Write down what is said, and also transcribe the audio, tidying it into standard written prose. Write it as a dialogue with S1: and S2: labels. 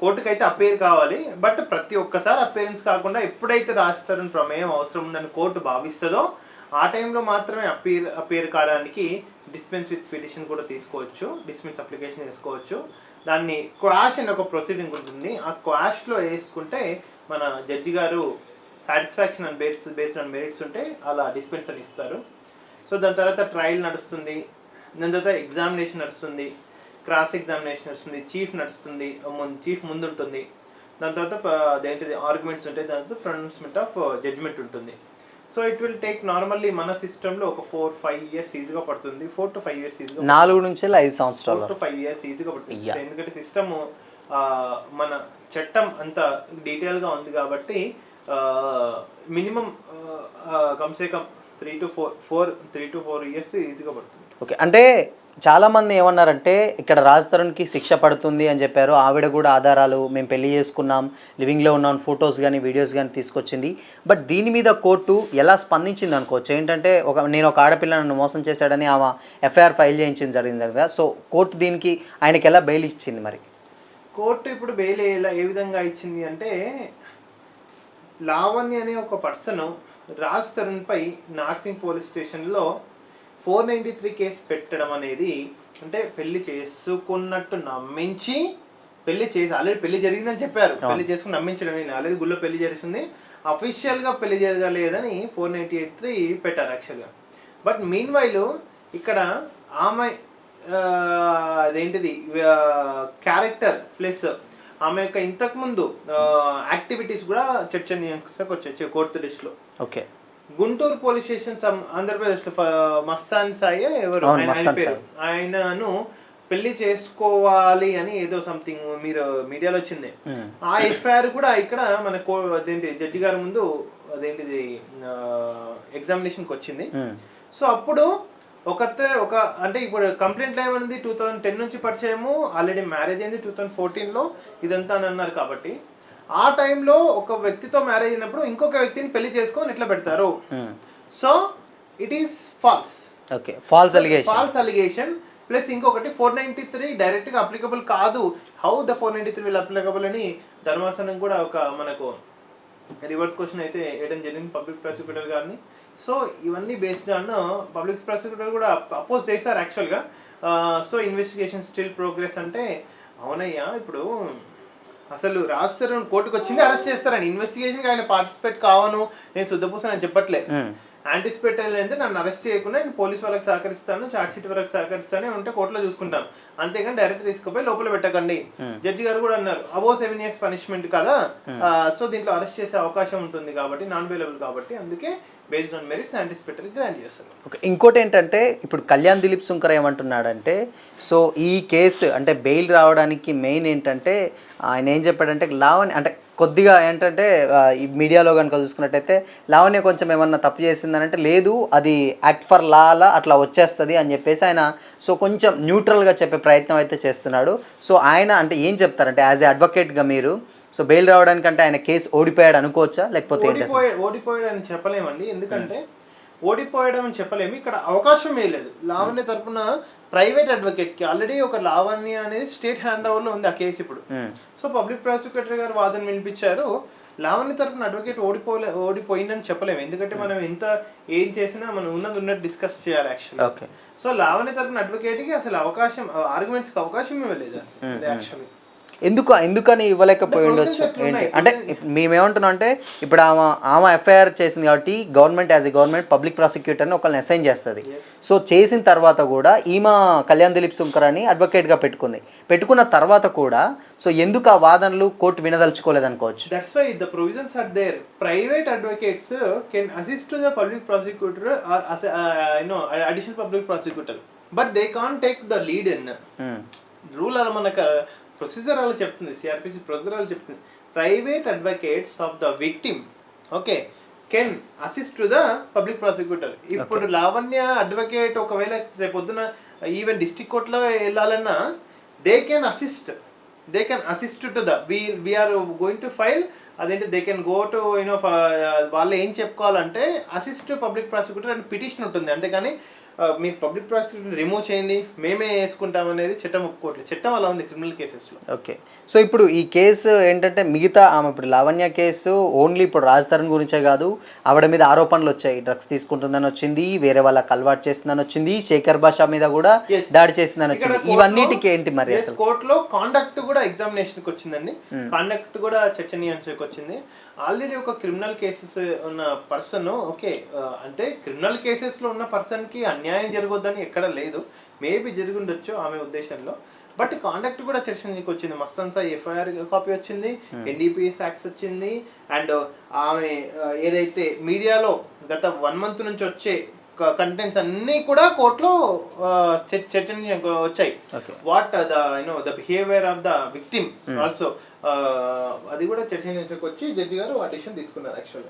S1: కోర్టుకు అయితే అపేర్ కావాలి. బట్ ప్రతి ఒక్కసారి అపేరెన్స్ కాకుండా ఎప్పుడైతే రాస్తారని ప్రమేయం అవసరం ఉందని కోర్టు భావిస్తుందో ఆ టైంలో మాత్రమే అపేర్ కావడానికి డిస్పెన్స్ విత్ పిటిషన్ కూడా తీసుకోవచ్చు, డిస్పెన్స్ అప్లికేషన్ తీసుకోవచ్చు. దాన్ని క్వాష్ అనే ఒక ప్రొసీడింగ్ ఉంటుంది. ఆ క్వాష్లో వేసుకుంటే మన జడ్జి గారు satisfaction and based on merits ఉంటే అలా డిస్పెన్స్ అని ఇస్తారు. సో దాని తర్వాత ట్రయల్ నడుస్తుంది, దాని తర్వాత ఎగ్జామినేషన్ నడుస్తుంది, క్రాస్ ఎగ్జామినేషన్ నడుస్తుంది, చీఫ్ ముందు ఉంటుంది. దాని తర్వాత అదేంటిది ఆర్గ్యుమెంట్స్ ఉంటాయి, దాని తర్వాత ప్రొనౌన్స్మెంట్ ఆఫ్ జడ్జ్మెంట్ ఉంటుంది. So it will take normally మన సిస్టంలో ఒక 4-5 years ఈజీగా పడుతుంది. 4 to 5 years ఈజీగా,
S2: 4 నుంచి 5 సంవత్సరాలు
S1: 4 to 5 years ఈజీగా పడుతుంది. ఎందుకంటే సిస్టమ్ మన చట్టం అంత డీటెయిల్గా ఉంది కాబట్టి మినిమం కమ్సే కమ్ 3 to 4 years ఈజీగా పడుతుంది.
S2: ఓకే, అంటే చాలామంది ఏమన్నారంటే ఇక్కడ రాజ్ తరుణ్కి శిక్ష పడుతుంది అని చెప్పారు. ఆవిడ కూడా ఆధారాలు, మేము పెళ్లి చేసుకున్నాం, లివింగ్లో ఉన్నాం, ఫొటోస్ కానీ వీడియోస్ కానీ తీసుకొచ్చింది. బట్ దీని మీద కోర్టు ఎలా స్పందించింది అనుకోవచ్చు. ఏంటంటే నేను ఒక ఆడపిల్ల నన్ను మోసం చేశాడని ఆమె ఎఫ్ఐఆర్ ఫైల్ చేయించింది జరిగింది కదా. సో కోర్టు దీనికి ఆయనకి ఎలా బెయిల్ ఇచ్చింది? మరి
S1: కోర్టు ఇప్పుడు బెయిల్ ఏ విధంగా ఇచ్చింది అంటే, లావణ్య అనే ఒక పర్సన్ రాజ్ తరుణ్పై నార్సింగ్ పోలీస్ స్టేషన్లో 493 కేసు పెట్టడం అనేది, అంటే పెళ్లి చేసుకున్నట్టు నమ్మించి ఆల్రెడీ పెళ్లి జరిగిందని చెప్పారు, పెళ్లి చేసుకుని నమ్మించడం, ఆల్రెడీ గుళ్ళో పెళ్లి జరిగింది, అఫీషియల్గా పెళ్లి జరగలేదని 493 పెట్టారు యాక్చువల్గా. బట్ మీన్ వైలు ఇక్కడ ఆమె అదేంటిది క్యారెక్టర్ ప్లస్ ఆమె యొక్క ఇంతకుముందు యాక్టివిటీస్ కూడా చర్చనీయాంశకు వచ్చాయి కోర్టు దృష్టిలో.
S2: Okay,
S1: Guntur police station Andhra Pradesh Mastan Sai ఎవరు ఆయనను పెళ్లి చేసుకోవాలి అని ఏదో సంథింగ్ మీరు మీడియాలో వచ్చింది. ఆ ఎఫ్ఐఆర్ కూడా ఇక్కడ మన అదేంటి జడ్జి గారి ముందు అదేంటిది ఎగ్జామినేషన్కి వచ్చింది. సో అప్పుడు అంటే ఇప్పుడు కంప్లైంట్ ఏమైంది 2010 నుంచి పరిచయము, ఆల్రెడీ మ్యారేజ్ అయింది 2014లో ఇదంతా అని అన్నారు. కాబట్టి ఆ టైంలో ఒక వ్యక్తితో మ్యారేజ్ అయినప్పుడు ఇంకొక వ్యక్తిని పెళ్లి చేసుకొని ఎట్లా పెడతారు? So it is false.
S2: Okay, false
S1: allegation plus ఇంకొకటి 493 డైరెక్ట్ గా అప్లికబుల్ కాదు. హౌ ద 493 విల్ అప్లికబుల్ అని ధర్మాసనం కూడా ఒక మనకు రివర్స్ క్వశ్చన్ అయితే వేయడం జరిగింది పబ్లిక్ ప్రాసిక్యూటర్ గారిని. సో ఇవన్నీ బేస్డ్ ఆన్ పబ్లిక్ ప్రాసిక్యూటర్ కూడా అపోజ్ చేశారు యాక్చువల్గా. సో ఇన్వెస్టిగేషన్ స్టిల్ ప్రోగ్రెస్ అంటే, అవునయ్యా ఇప్పుడు అసలు రాజ్ తరుణ్ కోర్టుకు వచ్చింది అరెస్ట్ చేస్తారని, ఇన్వెస్టిగేషన్ ఆయన పార్టిసిపేట్ కావను, నేను శుద్ధపూసని చెప్పట్లేదు. యాంటిసిపేట్ అయితే నన్ను అరెస్ట్ చేయకుండా నేను పోలీస్ వాళ్ళకి సహకరిస్తాను, చార్జ్ షీట్ వరకు సహకరిస్తాను ఉంటే కోర్టులో చూసుకుంటాను, అంతేగాని డైరెక్ట్ తీసుకుపోయి లోపల పెట్టకండి. జడ్జి గారు కూడా అన్నారు అబోవ్ 7 years పనిష్మెంట్ కదా, సో దీంట్లో అరెస్ట్ చేసే అవకాశం ఉంటుంది కాబట్టి, నాన్ బెయిలబుల్ కాబట్టి, అందుకే based on merits anticipatory grant చేస్తారు.
S2: ఓకే, ఇంకోటి ఏంటంటే ఇప్పుడు కళ్యాణ్ దిలీప్ సుంకర్ ఏమంటున్నాడంటే, సో ఈ కేసు అంటే బెయిల్ రావడానికి మెయిన్ ఏంటంటే ఆయన ఏం చెప్పాడంటే, లావణ్య అంటే కొద్దిగా ఏంటంటే ఈ మీడియాలో కనుక చూసుకున్నట్టయితే లావణ్య కొంచెం ఏమన్నా తప్పు చేసిందని అంటే, లేదు అది యాక్ట్ ఫర్ లాలా అట్లా వచ్చేస్తుంది అని చెప్పేసి ఆయన సో కొంచెం న్యూట్రల్గా చెప్పే ప్రయత్నం అయితే చేస్తున్నాడు. సో ఆయన అంటే ఏం చెప్తారంటే యాజ్ ఏ అడ్వకేట్గా మీరు, సో బెయిల్ రావడానికి అంటే ఆయన కేసు ఓడిపోయాడు అనుకోవచ్చా, లేకపోతే
S1: ఓడిపోయాడు అని చెప్పలేమండి. ఎందుకంటే ఓడిపోయడం అని చెప్పలేము, ఇక్కడ అవకాశమే లేదు. లావణ్య తరపున ప్రైవేట్ అడ్వకేట్ కి ఆల్రెడీ ఒక లావణ్య అనేది స్టేట్ హ్యాండ్ ఓవర్ లో ఉంది ఆ కేసు ఇప్పుడు. సో పబ్లిక్ ప్రాసిక్యూటర్ గారు వాదన వినిపించారు. లావణ్య తరపున అడ్వకేట్ ఓడిపోయిందని చెప్పలేము, ఎందుకంటే మనం ఎంత ఏం చేసినా మనం ఉన్నట్టు డిస్కస్ చేయాలి యాక్చువల్లీ. సో లావణ్య తరపున అడ్వకేట్ కి అసలు అవకాశం, ఆర్గ్యుమెంట్స్ కి అవకాశం ఇవ్వలేదు యాక్చువల్లీ.
S2: ఎందుకని ఇవ్వలేకపోయి ఉండొచ్చు ఏంటి అంటే, మేమేమంటున్నాం అంటే ఇప్పుడు ఆమె ఎఫ్ఐఆర్ చేసింది కాబట్టి government as a government public ప్రాసిక్యూటర్ని ఒకళ్ళని అసైన్ చేస్తుంది. సో చేసిన తర్వాత కూడా ఈమె కళ్యాణ్ దిలీప్ సుంకర్ అని అడ్వకేట్గా పెట్టుకున్న తర్వాత కూడా సో ఎందుకు ఆ వాదనలు కోర్టు వినదలుచుకోలేదు అనుకోవచ్చు.
S1: That's why the provisions are there. Private advocates can assist to the public prosecutor or additional public prosecutor, but they can't take the lead in rule. అలా మనకు ప్రొసీజర్ అలా చెప్తుంది, సిఆర్పిసి ప్రొసీజర్ అలా చెప్తుంది. Private advocates of the victim okay can assist to the public prosecutor. ఇప్పుడు Lavanya advocate ఒకవేళ రేపొద్దున even district కోర్టులో వెళ్ళాలన్నా they can assist to the we're going to file అదేంటి దే కెన్ గో టు వాళ్ళు ఏం చెప్పుకోవాలంటే అసిస్ట్ పబ్లిక్ ప్రాసిక్యూటర్ అని పిటిషన్ ఉంటుంది. అంతేగాని మీరు పబ్లిక్ ప్రాసిక్యూటర్ రిమూవ్ చేయండి మేమే వేసుకుంటాం అనేది చట్టం ఒప్పుకోవట్లేదు. చట్టం అలా ఉంది క్రిమినల్ కేసెస్లో.
S2: ఓకే. సో ఇప్పుడు ఈ కేసు ఏంటంటే మిగతా ఆమె ఇప్పుడు లావణ్య కేసు ఓన్లీ ఇప్పుడు రాజ్ తరుణ్ గురించే కాదు, ఆవిడ మీద ఆరోపణలు వచ్చాయి, డ్రగ్స్ తీసుకుంటుందని వచ్చింది, వేరే వాళ్ళకి అలవాటు చేస్తుందని వచ్చింది, శేఖర్ భాషా మీద కూడా
S1: Yes.
S2: దాడి చేసిందని వచ్చింది. ఇవన్నిటికి ఏంటి మరి అసలు?
S1: కోర్టులో కాండక్ట్ కూడా ఎగ్జామినేషన్కి వచ్చిందండి. కాండక్ట్ కూడా చర్చనీయాంశకు వచ్చింది. ఆల్రెడీ ఒక క్రిమినల్ కేసెస్ ఉన్న పర్సన్ ఓకే అంటే క్రిమినల్ కేసెస్లో ఉన్న పర్సన్కి అన్యాయం జరగొద్దని ఎక్కడ లేదు, మేబీ జరిగి ఉండొచ్చు ఆమె ఉద్దేశంలో. బట్ కాండక్ట్ కూడా చర్చనీకి వచ్చింది. మస్తాన్ సాయి ఎఫ్ఐఆర్ కాపీ వచ్చింది, ఎన్డీపీఎస్ యాక్ట్స్ వచ్చింది, అండ్ ఆమె ఏదైతే మీడియాలో గత 1 month నుంచి వచ్చే కంటెంట్స్ అన్నీ కూడా కోర్టులో చర్చనీయంగా వచ్చాయి. What the behaviour of the victim also అది కూడా చర్చనీయంగా వచ్చి జడ్జి గారు ఆ డిసిషన్ తీసుకున్నారు యాక్చువల్లీ.